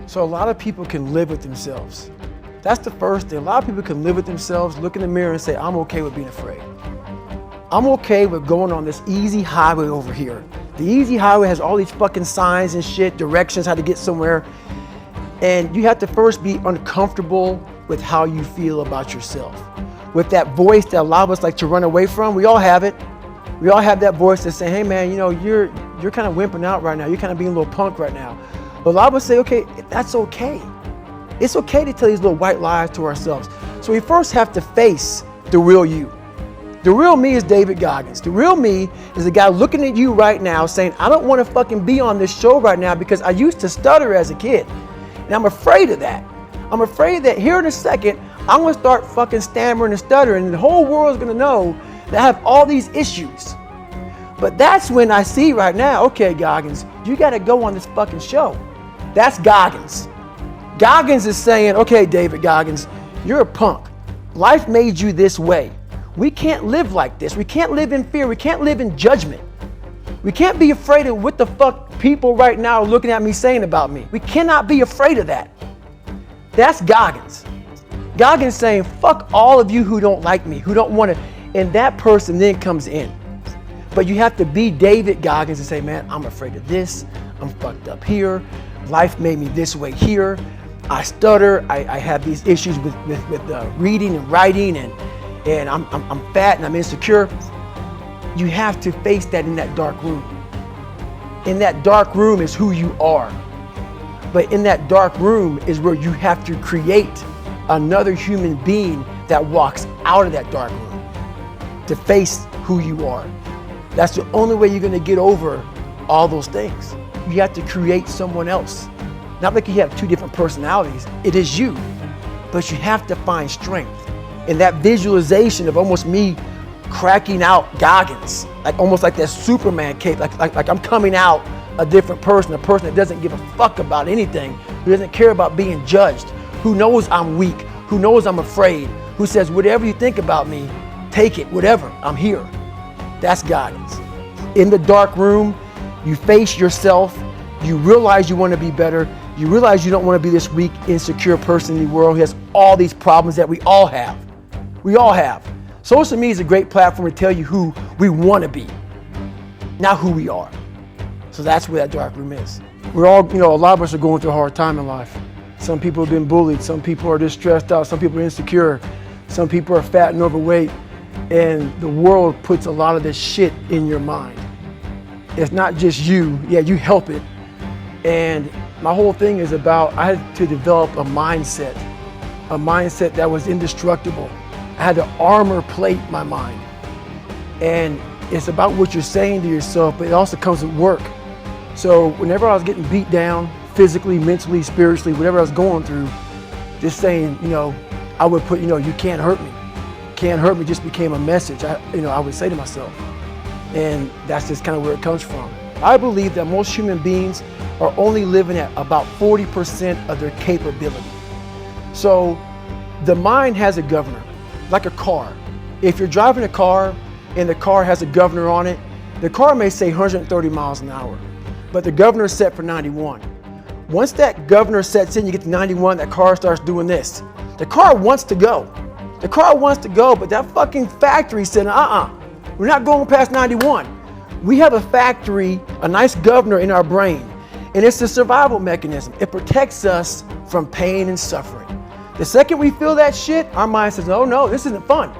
So a lot of people can live with themselves. That's the first thing. A lot of people can live with themselves, look in the mirror and say, I'm okay with being afraid. I'm okay with going on this easy highway over here. The easy highway has all these fucking signs and shit, directions, how to get somewhere. And you have to first be uncomfortable with how you feel about yourself. With that voice that a lot of us like to run away from, we all have it. We all have that voice that's saying, hey man, you know, you're kind of wimping out right now. You're kind of being a little punk right now. But a lot of us say, okay, that's okay. It's okay to tell these little white lies to ourselves. So we first have to face the real you. The real me is David Goggins. The real me is the guy looking at you right now saying, I don't want to fucking be on this show right now because I used to stutter as a kid. And I'm afraid of that. I'm afraid that here in a second, I'm going to start fucking stammering and stuttering and the whole world's going to know that I have all these issues. But that's when I see right now, okay, Goggins, you got to go on this fucking show. That's Goggins. Goggins is saying, okay, David Goggins, you're a punk. Life made you this way. We can't live like this. We can't live in fear. We can't live in judgment. We can't be afraid of what the fuck people right now are looking at me saying about me. We cannot be afraid of that. That's Goggins. Goggins saying, fuck all of you who don't like me, who don't want to, and that person then comes in. But you have to be David Goggins and say, man, I'm afraid of this. I'm fucked up here. Life made me this way here. I stutter. I have these issues with reading and writing, and I'm fat and I'm insecure. You have to face that in that dark room. In that dark room is who you are. But in that dark room is where you have to create another human being that walks out of that dark room to face who you are. That's the only way you're going to get over all those things. You have to create someone else. Not like you have two different personalities. It is you. But you have to find strength. In that visualization of almost me cracking out Goggins, like almost like that Superman cape, like I'm coming out a different person, a person that doesn't give a fuck about anything, who doesn't care about being judged, who knows I'm weak, who knows I'm afraid, who says, whatever you think about me, take it, whatever, I'm here. That's Goggins. In the dark room, you face yourself, you realize you want to be better, you realize you don't want to be this weak, insecure person in the world who has all these problems that we all have. We all have. Social media is a great platform to tell you who we want to be, not who we are. So that's where that dark room is. We're all, a lot of us are going through a hard time in life. Some people have been bullied, some people are just stressed out, some people are insecure, some people are fat and overweight, and the world puts a lot of this shit in your mind. It's not just you, yeah, you help it. And my whole thing is about, I had to develop a mindset that was indestructible. I had to armor plate my mind. And it's about what you're saying to yourself, but it also comes with work. So whenever I was getting beat down, physically, mentally, spiritually, whatever I was going through, just saying, I would put, you can't hurt me. Can't hurt me just became a message, I would say to myself. And that's just kind of where it comes from. I believe that most human beings are only living at about 40% of their capability. So the mind has a governor, like a car. If you're driving a car and the car has a governor on it, the car may say 130 miles an hour, but the governor is set for 91. Once that governor sets in, you get to 91, that car starts doing this. The car wants to go. The car wants to go, but that fucking factory said, we're not going past 91. We have a factory, a nice governor in our brain, and it's a survival mechanism. It protects us from pain and suffering. The second we feel that shit, our mind says, oh no, this isn't fun.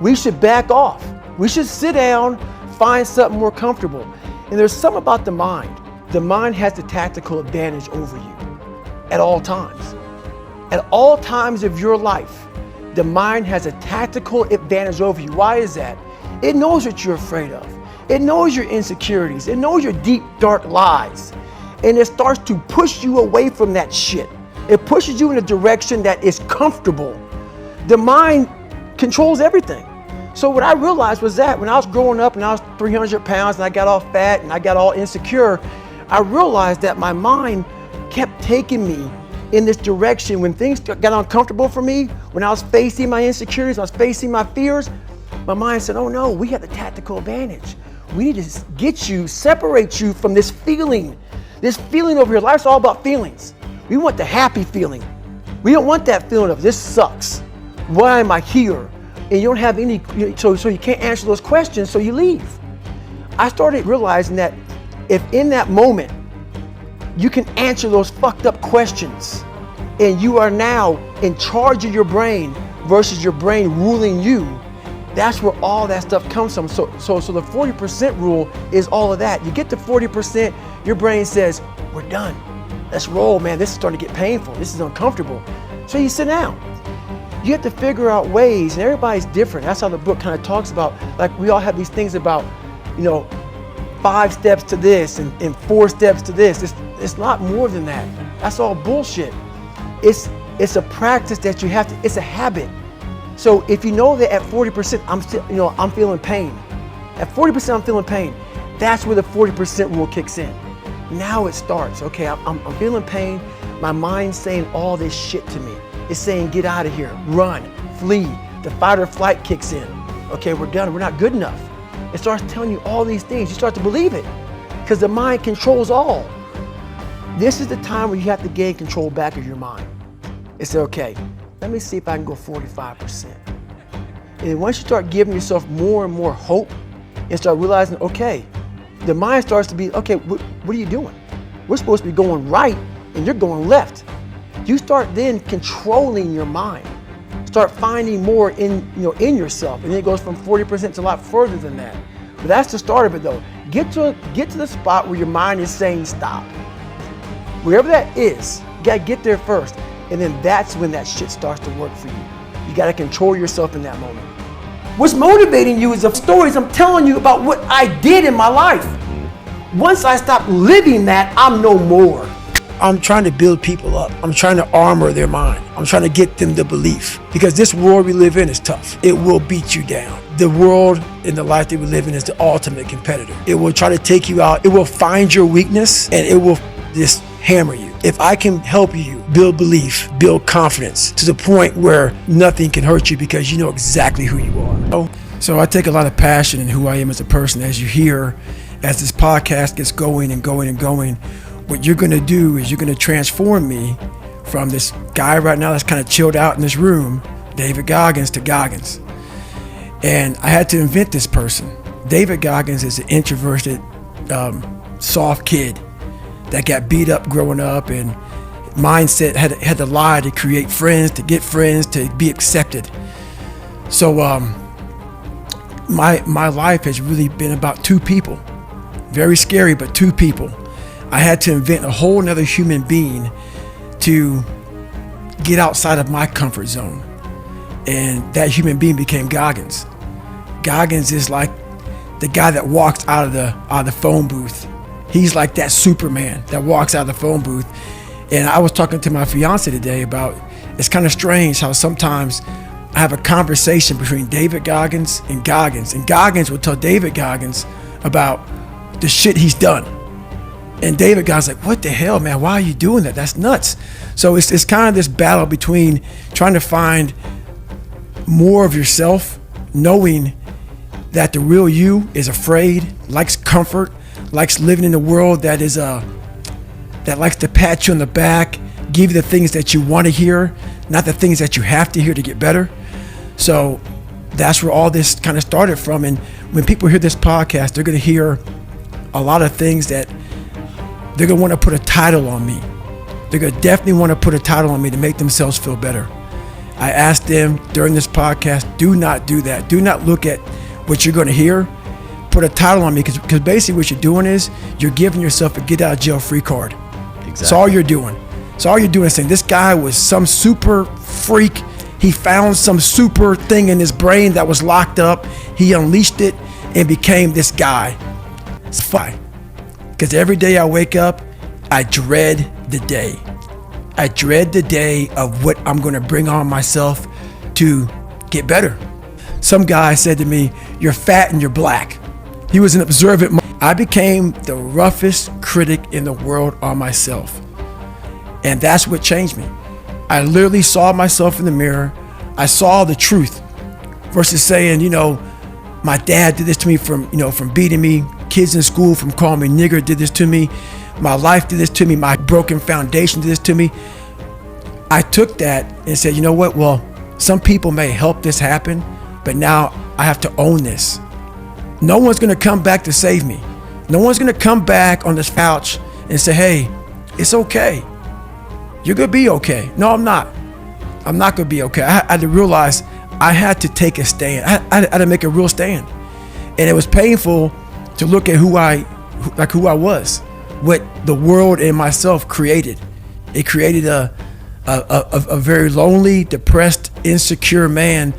We should back off. We should sit down, find something more comfortable. And there's something about the mind. The mind has the tactical advantage over you at all times. At all times of your life, the mind has a tactical advantage over you. Why is that? It knows what you're afraid of. It knows your insecurities. It knows your deep, dark lies. And it starts to push you away from that shit. It pushes you in a direction that is comfortable. The mind controls everything. So what I realized was that when I was growing up and I was 300 pounds and I got all fat and I got all insecure, I realized that my mind kept taking me in this direction. When things got uncomfortable for me, when I was facing my insecurities, I was facing my fears, my mind said, oh no, we have the tactical advantage. We need to separate you from this feeling over here. Life's all about feelings. We want the happy feeling. We don't want that feeling of this sucks. Why am I here? And you don't have any, so you can't answer those questions, so you leave. I started realizing that if in that moment you can answer those fucked up questions and you are now in charge of your brain versus your brain ruling you, that's where all that stuff comes from. So the 40% rule is all of that. You get to 40%, your brain says, we're done. Let's roll, man. This is starting to get painful. This is uncomfortable. So you sit down. You have to figure out ways, and everybody's different. That's how the book kind of talks about, like we all have these things about, 5 steps to this and 4 steps to this. It's not more than that. That's all bullshit. It's a practice that you have to, it's a habit. So if you know that at 40%, I'm feeling pain. At 40%, I'm feeling pain. That's where the 40% rule kicks in. Now it starts. Okay, I'm feeling pain. My mind's saying all this shit to me. It's saying, get out of here, run, flee. The fight or flight kicks in. Okay, we're done. We're not good enough. It starts telling you all these things. You start to believe it because the mind controls all. This is the time where you have to gain control back of your mind. It's okay. Let me see if I can go 45%. And then once you start giving yourself more and more hope and start realizing, okay, the mind starts to be, okay, what are you doing? We're supposed to be going right and you're going left. You start then controlling your mind. Start finding more in yourself. And then it goes from 40% to a lot further than that. But that's the start of it though. Get to the spot where your mind is saying stop. Wherever that is, you gotta get there first. And then that's when that shit starts to work for you. You gotta control yourself in that moment. What's motivating you is the stories I'm telling you about what I did in my life. Once I stop living that, I'm no more. I'm trying to build people up. I'm trying to armor their mind. I'm trying to get them the belief. Because this world we live in is tough. It will beat you down. The world and the life that we live in is the ultimate competitor. It will try to take you out. It will find your weakness and it will just hammer you. If I can help you build belief, build confidence to the point where nothing can hurt you because you know exactly who you are. So I take a lot of passion in who I am as a person. As you hear, as this podcast gets going and going and going, what you're going to do is you're going to transform me from this guy right now that's kind of chilled out in this room, David Goggins, to Goggins. And I had to invent this person. David Goggins is an introverted, soft kid that got beat up growing up and mindset had to lie to create friends, to get friends, to be accepted. So my life has really been about 2 people. Very scary, but 2 people. I had to invent a whole nother human being to get outside of my comfort zone. And that human being became Goggins. Goggins is like the guy that walks out of the phone booth. He's like that Superman that walks out of the phone booth. And I was talking to my fiance today about, it's kind of strange how sometimes I have a conversation between David Goggins, and Goggins will tell David Goggins about the shit he's done. And David Goggins like, what the hell, man? Why are you doing that? That's nuts. So it's kind of this battle between trying to find more of yourself, knowing that the real you is afraid, likes comfort, likes living in a world that is that likes to pat you on the back, give you the things that you want to hear, not the things that you have to hear to get better. So that's where all this kind of started from. And when people hear this podcast, they're going to hear a lot of things that they're going to want to put a title on me. They're going to definitely want to put a title on me to make themselves feel better. I asked them during this podcast, do not do that. Do not look at what you're going to hear. Put a title on me because basically what you're doing is you're giving yourself a get out of jail free card. Exactly. That's all you're doing. So all you're doing is saying this guy was some super freak. He found some super thing in his brain that was locked up. He unleashed it and became this guy. It's fine. Because every day I wake up, I dread the day. I dread the day of what I'm going to bring on myself to get better. Some guy said to me, you're fat and you're black. He was an observant. I became the roughest critic in the world on myself. And that's what changed me. I literally saw myself in the mirror. I saw the truth versus saying, my dad did this to me from beating me. Kids in school from calling me nigger did this to me. my life did this to me, my broken foundation did this to me. I took that and said, you know what? Well, some people may help this happen, but now I have to own this. No one's gonna come back to save me. No one's gonna come back on this couch and say, hey, it's okay. You're gonna be okay. No, I'm not. I'm not gonna be okay. I had to realize I had to take a stand. I had to make a real stand. And it was painful to look at who I was, what the world and myself created. It created a very lonely, depressed, insecure man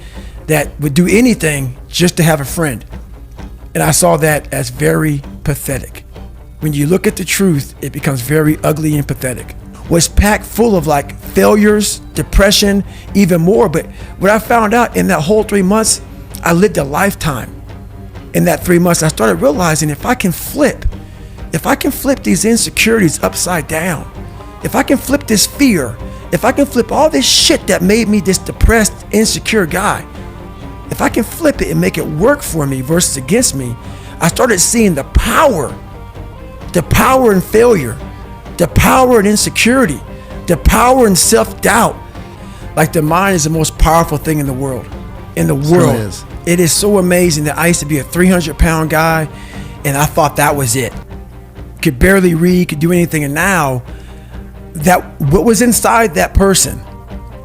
that would do anything just to have a friend. And I saw that as very pathetic. When you look at the truth, it becomes very ugly and pathetic. Was packed full of like failures, depression, even more. But what I found out in that whole 3 months, I lived a lifetime. In that 3 months, I started realizing if I can flip these insecurities upside down, if I can flip this fear, if I can flip all this shit that made me this depressed, insecure guy, if I can flip it and make it work for me versus against me, I started seeing the power in failure, the power in insecurity, the power in self-doubt. Like the mind is the most powerful thing in the world. It is so amazing that I used to be a 300-pound guy and I thought that was it. Could barely read, could do anything. And now that what was inside that person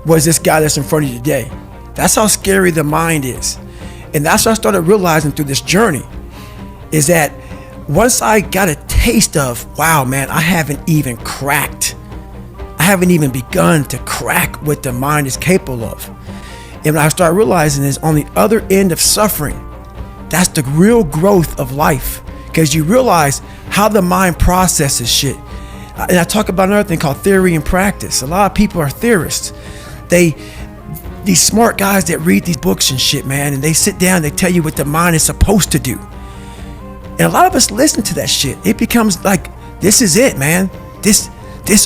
was this guy that's in front of you today. That's how scary the mind is. And that's what I started realizing through this journey, is that once I got a taste of, wow, man, I haven't even begun to crack what the mind is capable of. And I started realizing is on the other end of suffering, that's the real growth of life, because you realize how the mind processes shit. And I talk about another thing called theory and practice. A lot of people are theorists. These smart guys that read these books and shit, man, and they sit down, they tell you what the mind is supposed to do. And a lot of us listen to that shit. It becomes like, this is it, man. This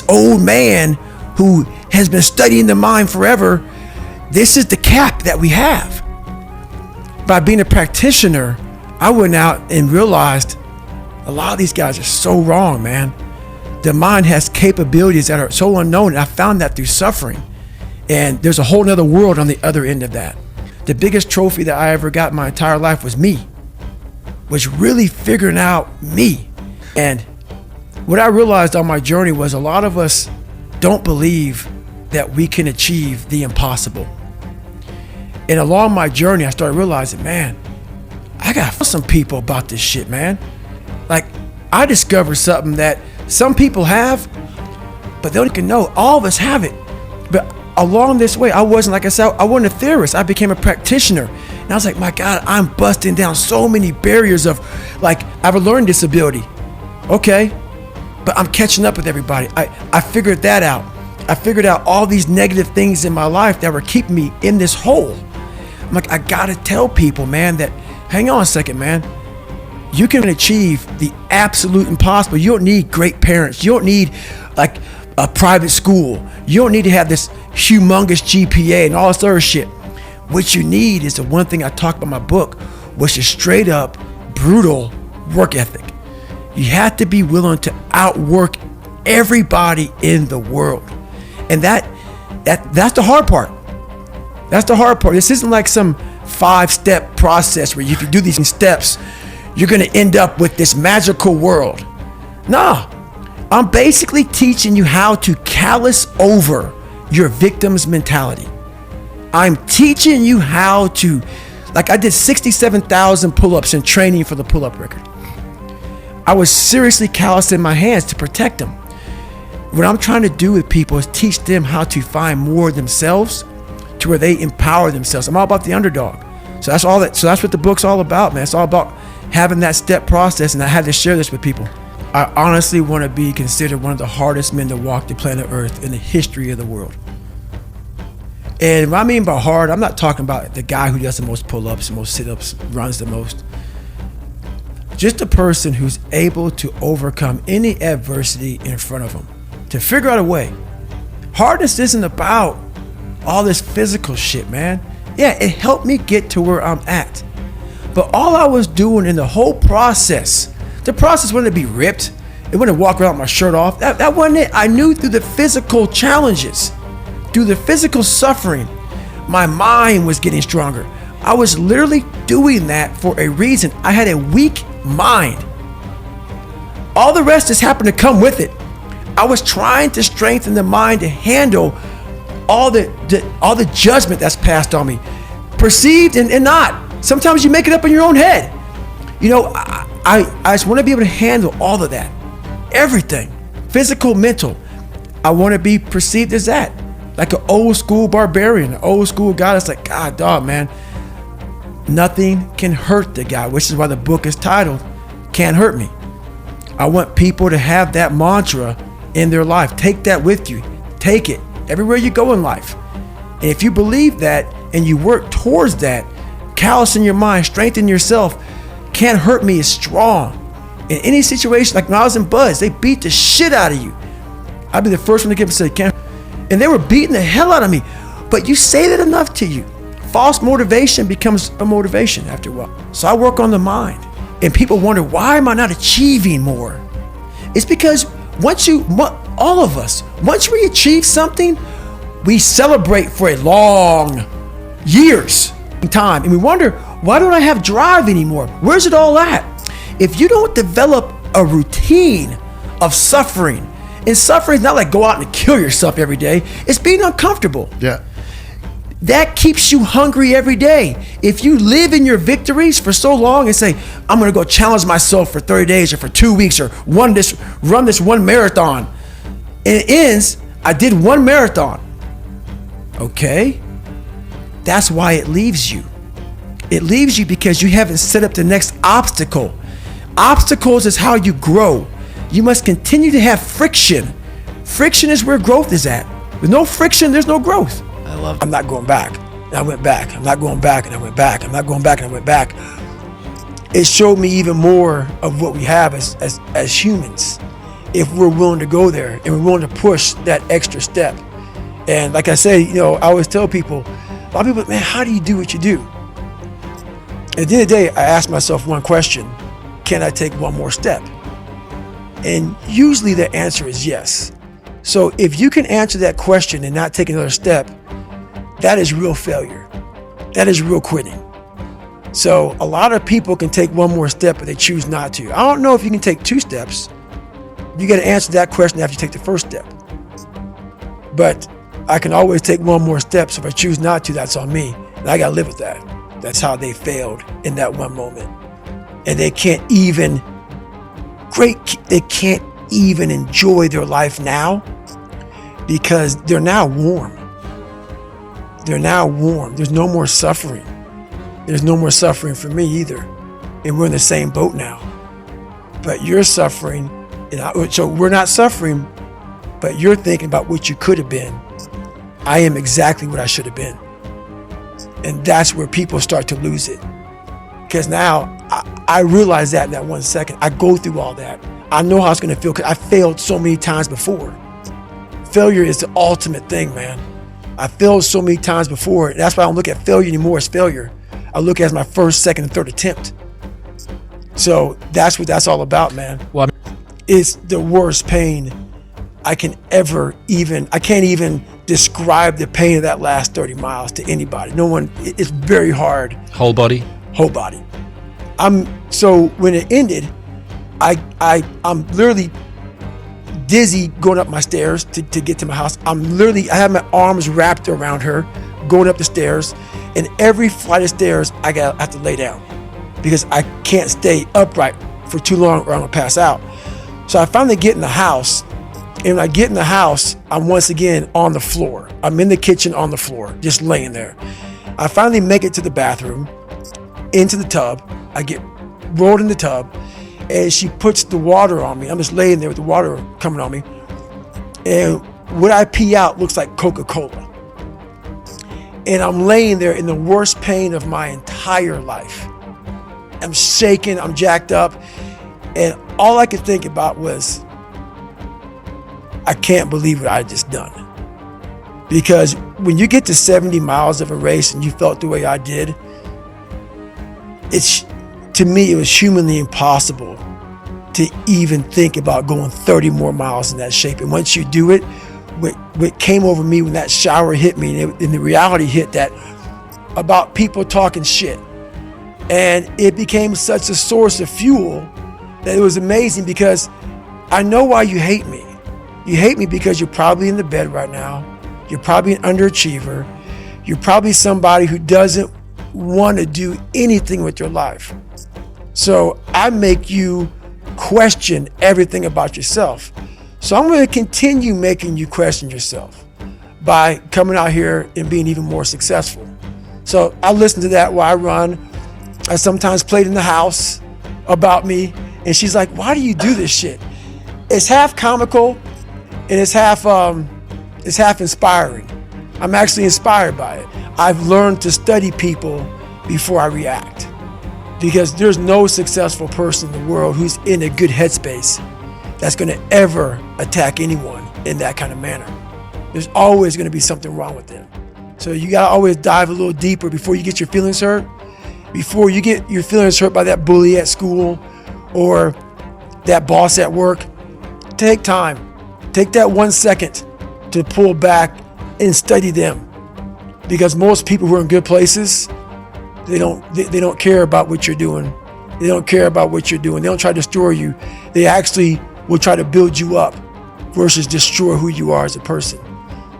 old man who has been studying the mind forever, this is the cap that we have. By being a practitioner, I went out and realized a lot of these guys are so wrong, man. The mind has capabilities that are so unknown, and I found that through suffering. And there's a whole nother world on the other end of that. The biggest trophy that I ever got in my entire life was really figuring out me. And what I realized on my journey was a lot of us don't believe that we can achieve the impossible. And along my journey, I started realizing, man, I gotta tell some people about this shit, man. Like, I discovered something that some people have, but they don't even know. All of us have it. But along this way, I wasn't, like I said, I wasn't a theorist. I became a practitioner. And I was like, my God, I'm busting down so many barriers of, like, I have a learning disability. Okay, but I'm catching up with everybody. I figured that out. I figured out all these negative things in my life that were keeping me in this hole. I'm like, I gotta tell people, man, that, hang on a second, man. You can achieve the absolute impossible. You don't need great parents. You don't need like a private school. You don't need to have this humongous GPA and all this other shit. What you need is the one thing I talked about in my book, which is straight up brutal work ethic. You have to be willing to outwork everybody in the world. And that's the hard part. That's the hard part. This isn't like some 5-step process where if you do these steps, you're gonna end up with this magical world. No, I'm basically teaching you how to callous over your victim's mentality. I'm teaching you how to, like I did 67,000 pull-ups in training for the pull-up record. I was seriously callousing my hands to protect them. What I'm trying to do with people is teach them how to find more of themselves to where they empower themselves. I'm all about the underdog. So that's what the book's all about, man. It's all about having that step process, and I had to share this with people. I honestly want to be considered one of the hardest men to walk the planet Earth in the history of the world. And what I mean by hard, I'm not talking about the guy who does the most pull-ups, the most sit-ups, runs the most. Just a person who's able to overcome any adversity in front of them, to figure out a way. Hardness isn't about all this physical shit, man. Yeah, it helped me get to where I'm at. But all I was doing in the whole process, the process wasn't to be ripped. It wasn't walk around with my shirt off. That wasn't it. I knew through the physical challenges, through the physical suffering, my mind was getting stronger. I was literally doing that for a reason. I had a weak mind. All the rest just happened to come with it. I was trying to strengthen the mind to handle all the judgment that's passed on me, perceived and not. Sometimes you make it up in your own head. You know, I just want to be able to handle all of that, everything, physical, mental. I want to be perceived as that, like an old school barbarian, an old school guy that's like, God, dog, man, nothing can hurt the guy, which is why the book is titled, Can't Hurt Me. I want people to have that mantra in their life. Take that with you. Take it everywhere you go in life. And if you believe that and you work towards that, callous in your mind, strengthen yourself, Can't Hurt Me is strong. In any situation, like when I was in Buzz, they beat the shit out of you. I'd be the first one to get up and say, Can't. And they were beating the hell out of me. But you say that enough to you. False motivation becomes a motivation after a while. So I work on the mind. And people wonder, why am I not achieving more? It's because all of us, once we achieve something, we celebrate for a long years time. And we wonder, why don't I have drive anymore? Where's it all at? If you don't develop a routine of suffering, and suffering is not like go out and kill yourself every day, it's being uncomfortable. Yeah. That keeps you hungry every day. If you live in your victories for so long and say, I'm gonna go challenge myself for 30 days or for 2 weeks or run this one marathon, and it ends, I did one marathon. Okay, that's why it leaves you. It leaves you because you haven't set up the next obstacle. Obstacles is how you grow. You must continue to have friction. Friction is where growth is at. With no friction, there's no growth. I'm not going back. And I went back. I'm not going back. And I went back. I'm not going back. And I went back. It showed me even more of what we have as humans, if we're willing to go there and we're willing to push that extra step. And like I say, you know, I always tell people, a lot of people, man, how do you do what you do? At the end of the day, I ask myself one question: can I take one more step? And usually the answer is yes. So if you can answer that question and not take another step, that is real failure. That is real quitting. So a lot of people can take one more step, but they choose not to. I don't know if you can take 2 steps. You got to answer that question after you take the first step. But I can always take one more step. So if I choose not to, that's on me. And I got to live with that. That's how they failed in that one moment. And they can't even enjoy their life now because they're now warm. They're now warm. There's no more suffering. There's no more suffering for me either. And we're in the same boat now. But you're suffering. So we're not suffering, but you're thinking about what you could have been. I am exactly what I should have been. And that's where people start to lose it. Because now I realize that in that 1 second. I go through all that. I know how it's going to feel because I failed so many times before. Failure is the ultimate thing, man. I failed so many times before. And that's why I don't look at failure anymore as failure. I look at it as my first, second, and third attempt. So that's what that's all about, man. Well, It's the worst pain I can't even describe the pain of that last 30 miles to anybody. No one, it's very hard. Whole body? Whole body. So when it ended, I'm literally dizzy going up my stairs to get to my house. I have my arms wrapped around her going up the stairs, and every flight of stairs I have to lay down because I can't stay upright for too long or I'm gonna pass out. So I finally get in the house, and when I get in the house, I'm once again on the floor. I'm in the kitchen on the floor, just laying there. I finally make it to the bathroom, into the tub. I get rolled in the tub, and she puts the water on me. I'm just laying there with the water coming on me. And what I pee out looks like Coca-Cola. And I'm laying there in the worst pain of my entire life. I'm shaking, I'm jacked up. And all I could think about was, I can't believe what I just done. Because when you get to 70 miles of a race and you felt the way I did, to me, it was humanly impossible to even think about going 30 more miles in that shape. And once you do it, what came over me when that shower hit me, and the reality hit that about people talking shit. And it became such a source of fuel that it was amazing, because I know why you hate me. You hate me because you're probably in the bed right now. You're probably an underachiever. You're probably somebody who doesn't want to do anything with your life. So I make you question everything about yourself. So I'm going to continue making you question yourself by coming out here and being even more successful. So I listen to that while I run. I sometimes played in the house about me, and she's like, why do you do this shit? It's half comical and it's half inspiring. I'm actually inspired by it. I've learned to study people before I react, because there's no successful person in the world who's in a good headspace that's going to ever attack anyone in that kind of manner. There's always going to be something wrong with them. So you got to always dive a little deeper before you get your feelings hurt. Before you get your feelings hurt by that bully at school or that boss at work, take time. Take that 1 second to pull back and study them. Because most people who are in good places, they don't care about what you're doing. They don't care about what you're doing. They don't try to destroy you. They actually will try to build you up versus destroy who you are as a person.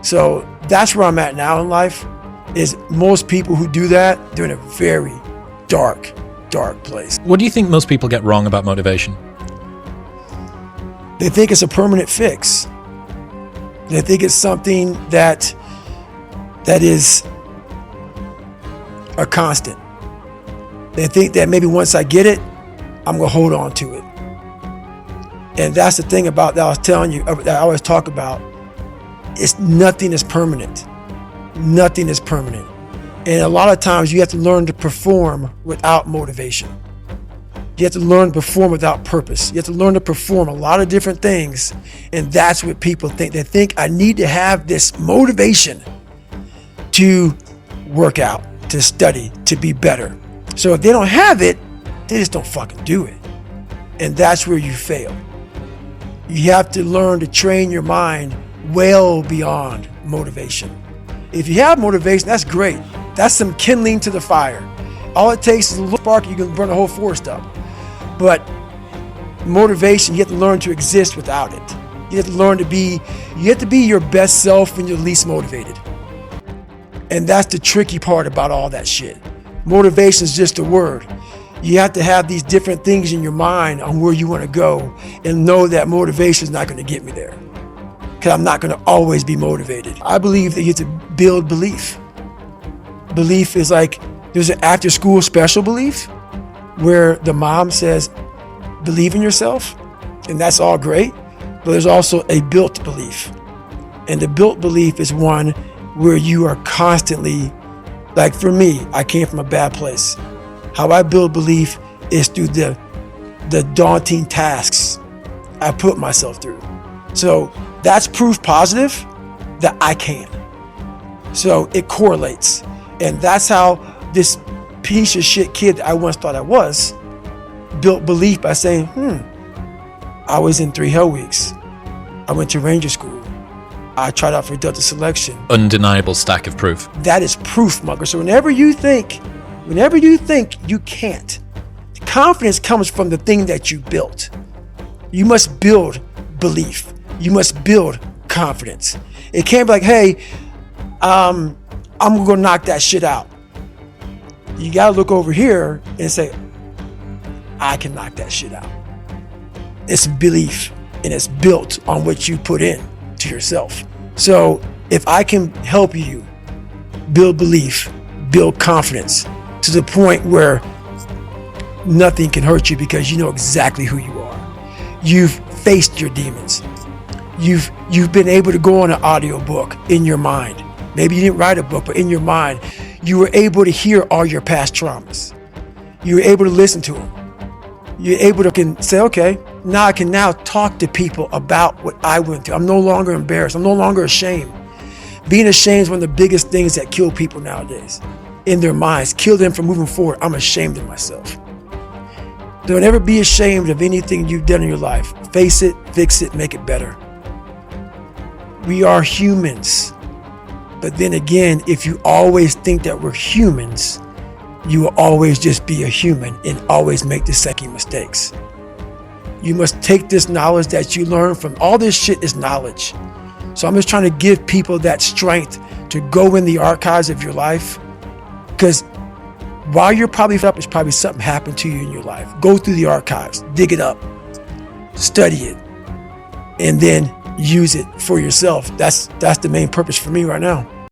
So that's where I'm at now in life, is most people who do that, they're in a very dark place. What do you think most people get wrong about motivation? They think it's a permanent fix. They think it's something that is a constant. They think that maybe once I get it, I'm going to hold on to it. And that's the thing about that I was telling you, that I always talk about. Nothing is permanent. Nothing is permanent. And a lot of times you have to learn to perform without motivation. You have to learn to perform without purpose. You have to learn to perform a lot of different things. And that's what people think. They think I need to have this motivation to work out, to study, to be better. So if they don't have it, they just don't fucking do it. And that's where you fail. You have to learn to train your mind well beyond motivation. If you have motivation, that's great. That's some kindling to the fire. All it takes is a little spark, you can burn a whole forest up. But motivation, you have to learn to exist without it. You have to be your best self when you're least motivated. And that's the tricky part about all that shit. Motivation is just a word. You have to have these different things in your mind on where you want to go, and know that motivation is not going to get me there, because I'm not going to always be motivated. I believe that you have to build belief. Belief is like, there's an after school special belief where the mom says, believe in yourself, and that's all great. But there's also a built belief. And the built belief is one where you are constantly, like for me, I came from a bad place. How I build belief is through the daunting tasks I put myself through. So that's proof positive that I can. So it correlates. And that's how this piece of shit kid that I once thought I was built belief by saying, I was in 3 Hell Weeks. I went to Ranger School. I tried out for Delta Selection. Undeniable stack of proof. That is proof, mugger. So whenever you think you can't, confidence comes from the thing that you built. You must build belief. You must build confidence. It can't be like, hey, I'm gonna go knock that shit out. You gotta look over here and say, I can knock that shit out. It's belief, and it's built on what you put in to yourself. So if I can help you build belief, build confidence to the point where nothing can hurt you because you know exactly who you are. You've faced your demons. You've been able to go on an audiobook in your mind. Maybe you didn't write a book, but in your mind, you were able to hear all your past traumas. You were able to listen to them. You're able to say, okay, now I can now talk to people about what I went through. I'm no longer embarrassed. I'm no longer ashamed. Being ashamed is one of the biggest things that kill people nowadays. In their minds, kill them from moving forward. I'm ashamed of myself. Don't ever be ashamed of anything you've done in your life. Face it, fix it, make it better. We are humans. But then again, if you always think that we're humans, you will always just be a human and always make the same mistakes. You must take this knowledge that you learn from all this shit is knowledge. So I'm just trying to give people that strength to go in the archives of your life, because while you're probably up, it's probably something happened to you in your life. Go through the archives, dig it up, study it, and then use it for yourself. That's the main purpose for me right now.